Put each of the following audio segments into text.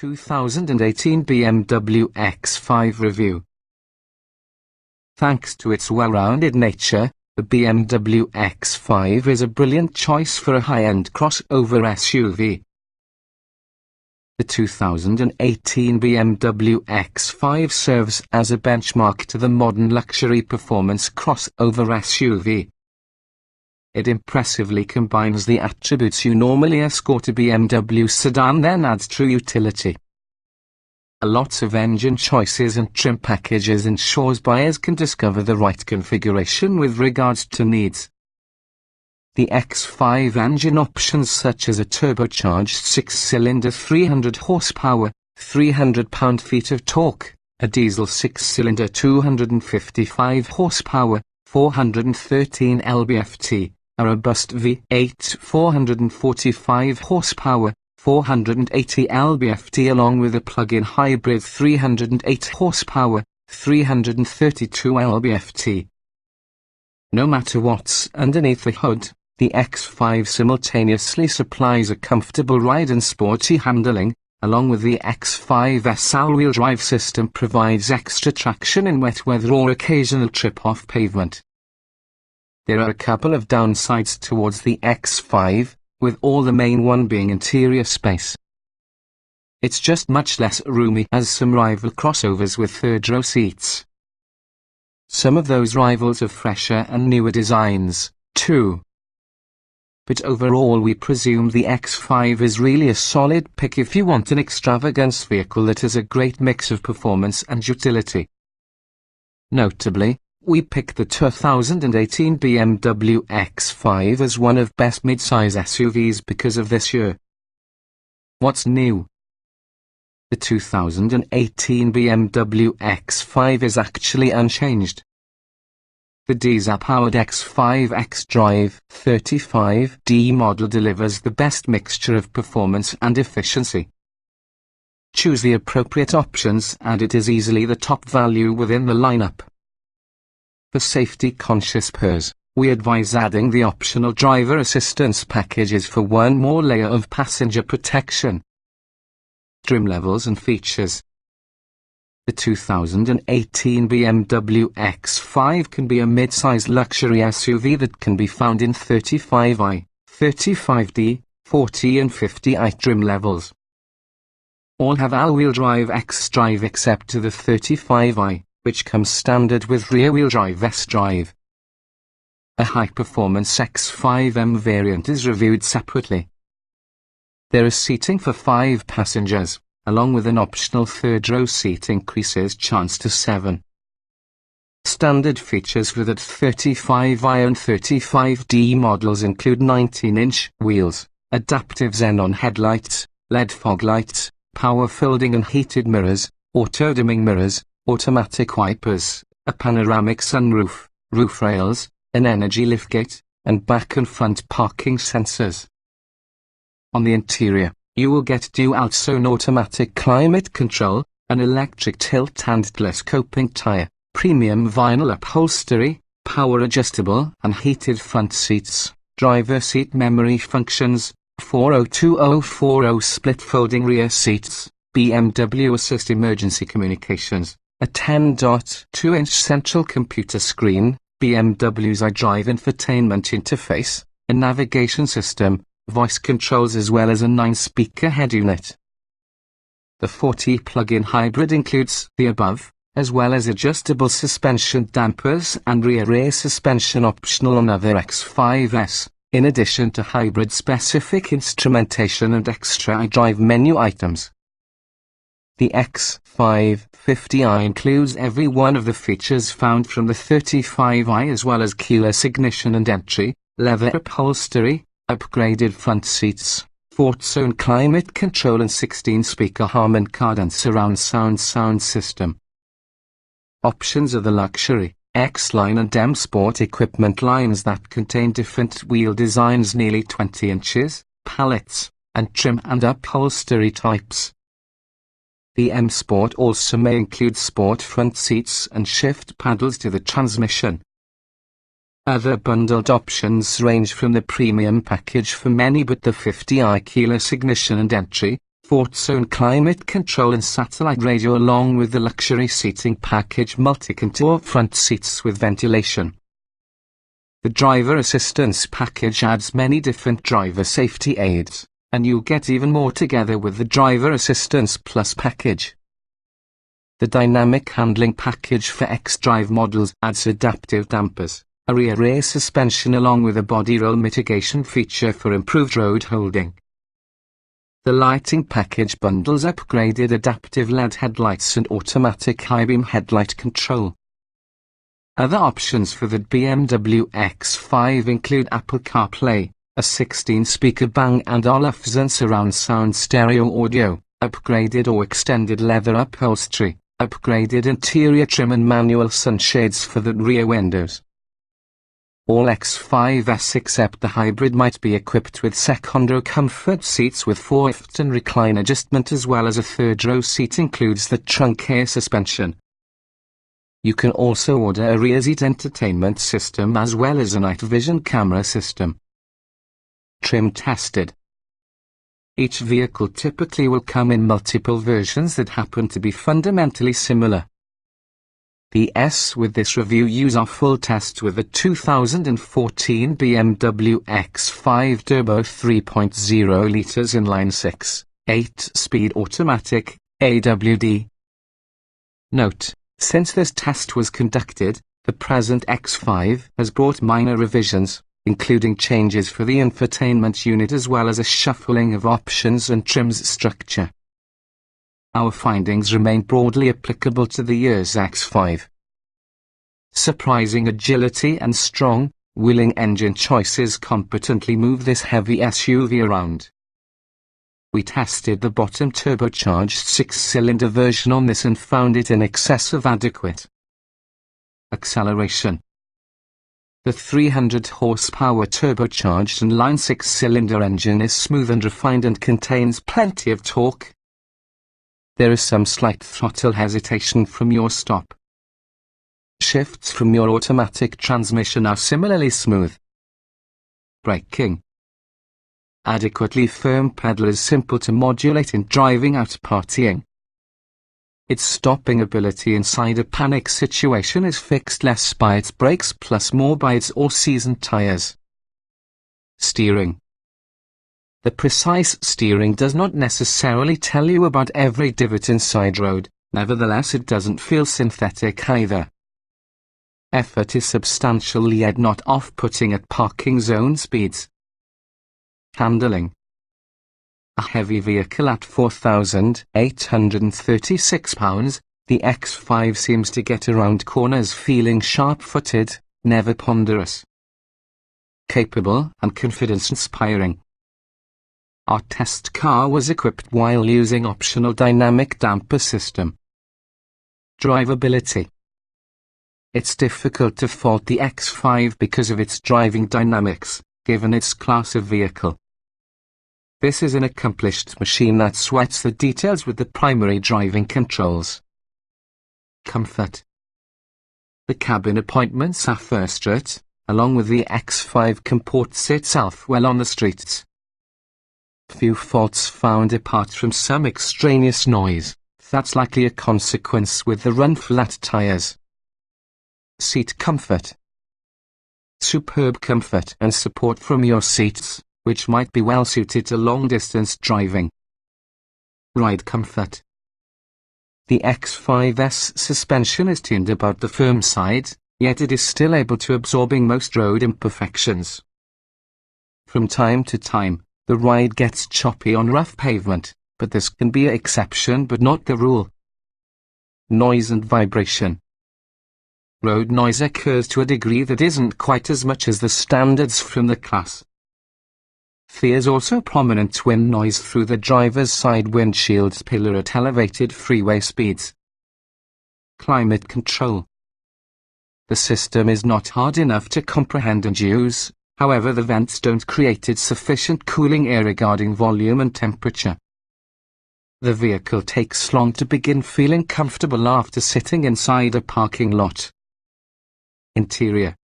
2018 BMW X5 review. Thanks to its well-rounded nature, the BMW X5 is a brilliant choice for a high-end crossover SUV. The 2018 BMW X5 serves as a benchmark to the modern luxury performance crossover SUV. It impressively combines the attributes you normally escort a BMW sedan, then adds true utility. A lot of engine choices and trim packages ensures buyers can discover the right configuration with regards to needs. The X5 engine options such as a turbocharged 6-cylinder 300 horsepower, 300 pound-feet of torque, a diesel 6-cylinder 255 horsepower, 413 lb-ft, a robust V8 445 horsepower, 480 lb-ft along with a plug-in hybrid 308 horsepower, 332 lb-ft. No matter what's underneath the hood, the X5 simultaneously supplies a comfortable ride and sporty handling, along with the X5's all-wheel drive system provides extra traction in wet weather or occasional trip off pavement. There are a couple of downsides towards the X5, with all the main one being interior space. It's just much less roomy as some rival crossovers with third-row seats. Some of those rivals have fresher and newer designs, too. But overall we presume the X5 is really a solid pick if you want an extravagance vehicle that has a great mix of performance and utility. Notably, we picked the 2018 BMW X5 as one of best mid-size SUVs because of this year. What's new? The 2018 BMW X5 is actually unchanged. The diesel-powered X5 xDrive 35D model delivers the best mixture of performance and efficiency. Choose the appropriate options and it is easily the top value within the lineup. For safety-conscious pairs, we advise adding the optional driver assistance packages for one more layer of passenger protection. Trim levels and features. The 2018 BMW X5 can be a mid-sized luxury SUV that can be found in 35i, 35D, 40 and 50i trim levels. All have all-wheel drive xDrive except to the 35i, which comes standard with rear-wheel drive xDrive. A high-performance X5M variant is reviewed separately. There is seating for 5 passengers, along with an optional third-row seat increases chance to 7. Standard features for the 35i and 35D models include 19-inch wheels, adaptive xenon headlights, LED fog lights, power folding and heated mirrors, auto-dimming mirrors, automatic wipers, a panoramic sunroof, roof rails, an energy liftgate, and back and front parking sensors. On the interior, you will get dual-zone automatic climate control, an electric tilt and telescoping tire, premium vinyl upholstery, power-adjustable and heated front seats, driver seat memory functions, 402040 split-folding rear seats, BMW Assist emergency communications, a 10.2-inch central computer screen, BMW's xDrive infotainment interface, a navigation system, voice controls as well as a 9-speaker head unit. The 40 plug-in hybrid includes the above, as well as adjustable suspension dampers and rear suspension optional on other X5s, in addition to hybrid-specific instrumentation and extra xDrive menu items. The X5 50i includes every one of the features found from the 35i as well as keyless ignition and entry, leather upholstery, upgraded front seats, 4-zone climate control and 16-speaker Harman Kardon surround sound system. Options are the luxury, X-Line and M Sport equipment lines that contain different wheel designs nearly 20 inches, pallets, and trim and upholstery types. The M Sport also may include sport front seats and shift paddles to the transmission. Other bundled options range from the premium package for many but the 50i keyless ignition and entry, comfort zone climate control and satellite radio, along with the luxury seating package multi-contour front seats with ventilation. The driver assistance package adds many different driver safety aids, and you'll get even more together with the driver assistance plus package. The dynamic handling package for xDrive models adds adaptive dampers, a rear suspension along with a body roll mitigation feature for improved road holding. The lighting package bundles upgraded adaptive LED headlights and automatic high-beam headlight control. Other options for the BMW X5 include Apple CarPlay, a 16-speaker Bang & Olufsen surround sound stereo audio, upgraded or extended leather upholstery, upgraded interior trim and manual sunshades for the rear windows. All X5s except the hybrid might be equipped with second-row comfort seats with fourth and recline adjustment, as well as a third-row seat includes the trunk air suspension. You can also order a rear seat entertainment system as well as a night vision camera system. Trim tested. Each vehicle typically will come in multiple versions that happen to be fundamentally similar. The S with this review use our full test with the 2014 BMW X5 Turbo 3.0 litres inline-6, 8-speed automatic, AWD. Note: since this test was conducted, the present X5 has brought minor revisions, including changes for the infotainment unit as well as a shuffling of options and trims structure. Our findings remain broadly applicable to the year's X5. Surprising agility and strong, willing engine choices competently move this heavy SUV around. We tested the bottom turbocharged 6-cylinder version on this and found it in excess of adequate. Acceleration. The 300 horsepower turbocharged inline 6-cylinder engine is smooth and refined and contains plenty of torque. There is some slight throttle hesitation from your stop. Shifts from your automatic transmission are similarly smooth. Braking. Adequately firm pedal is simple to modulate in driving out partying. Its stopping ability inside a panic situation is fixed less by its brakes plus more by its all-season tires. Steering. The precise steering does not necessarily tell you about every divot inside road, nevertheless it doesn't feel synthetic either. Effort is substantial yet not off-putting at parking zone speeds. Handling. A heavy vehicle at 4,836 pounds, the X5 seems to get around corners feeling sharp-footed, never ponderous. Capable and confidence-inspiring. Our test car was equipped while using optional dynamic damper system. Drivability. It's difficult to fault the X5 because of its driving dynamics, given its class of vehicle. This is an accomplished machine that sweats the details with the primary driving controls. Comfort. The cabin appointments are first rate, along with the X5 comports itself well on the streets. Few faults found apart from some extraneous noise, that's likely a consequence with the run-flat tires. Seat comfort. Superb comfort and support from your seats, which might be well suited to long-distance driving. Ride comfort. The X5's suspension is tuned about the firm side, yet it is still able to absorbing most road imperfections. From time to time, the ride gets choppy on rough pavement, but this can be an exception but not the rule. Noise and vibration. Road noise occurs to a degree that isn't quite as much as the standards from the class. There's also prominent wind noise through the driver's side windshield pillar at elevated freeway speeds. Climate control. The system is not hard enough to comprehend and use, however the vents don't create sufficient cooling air regarding volume and temperature. The vehicle takes long to begin feeling comfortable after sitting inside a parking lot. Interior.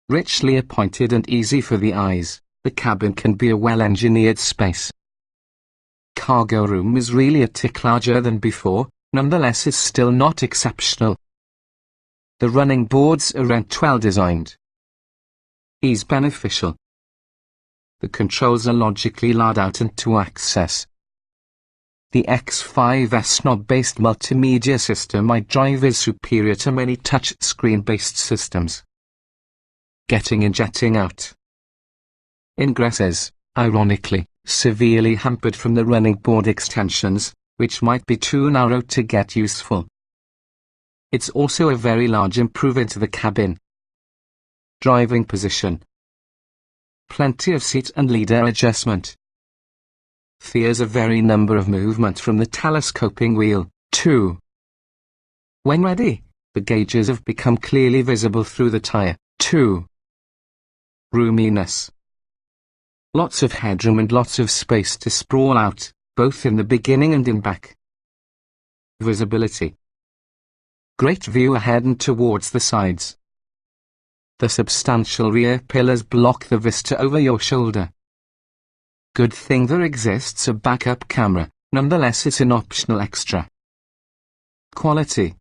Richly appointed and easy for the eyes, the cabin can be a well-engineered space. cargo room is really a tick larger than before, nonetheless it's still not exceptional. The running boards are well designed. Ease beneficial. The controls are logically laid out and to access. The X5's knob-based multimedia system xDrive is superior to many touchscreen-based systems. Getting in, jetting out. Ingresses, ironically, severely hampered from the running board extensions, which might be too narrow to get useful. It's also a very large improvement to the cabin. Driving position. Plenty of seat and leader adjustment. There's a very number of movement from the telescoping wheel, too. When ready, the gauges have become clearly visible through the tyre, too. Roominess. Lots of headroom and lots of space to sprawl out, both in the beginning and in back. Visibility. Great view ahead and towards the sides. The substantial rear pillars block the vista over your shoulder. Good thing there exists a backup camera, nonetheless it's an optional extra. Quality.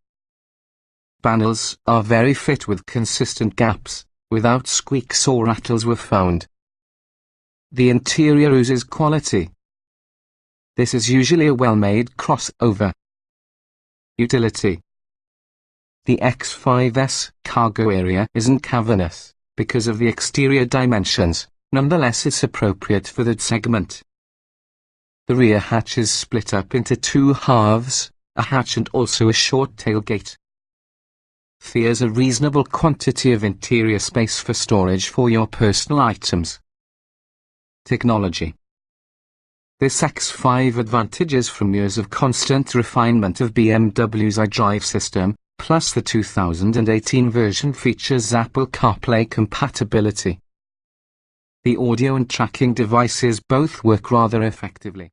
Panels are very fit with consistent gaps, without squeaks or rattles were found. The interior oozes quality. This is usually a well-made crossover. Utility. The X5's cargo area isn't cavernous, because of the exterior dimensions, nonetheless it's appropriate for that segment. The rear hatch is split up into two halves, a hatch and also a short tailgate. There's a reasonable quantity of interior space for storage for your personal items. Technology. This X5 advantages from years of constant refinement of BMW's xDrive system, plus the 2018 version features Apple CarPlay compatibility. The audio and tracking devices both work rather effectively.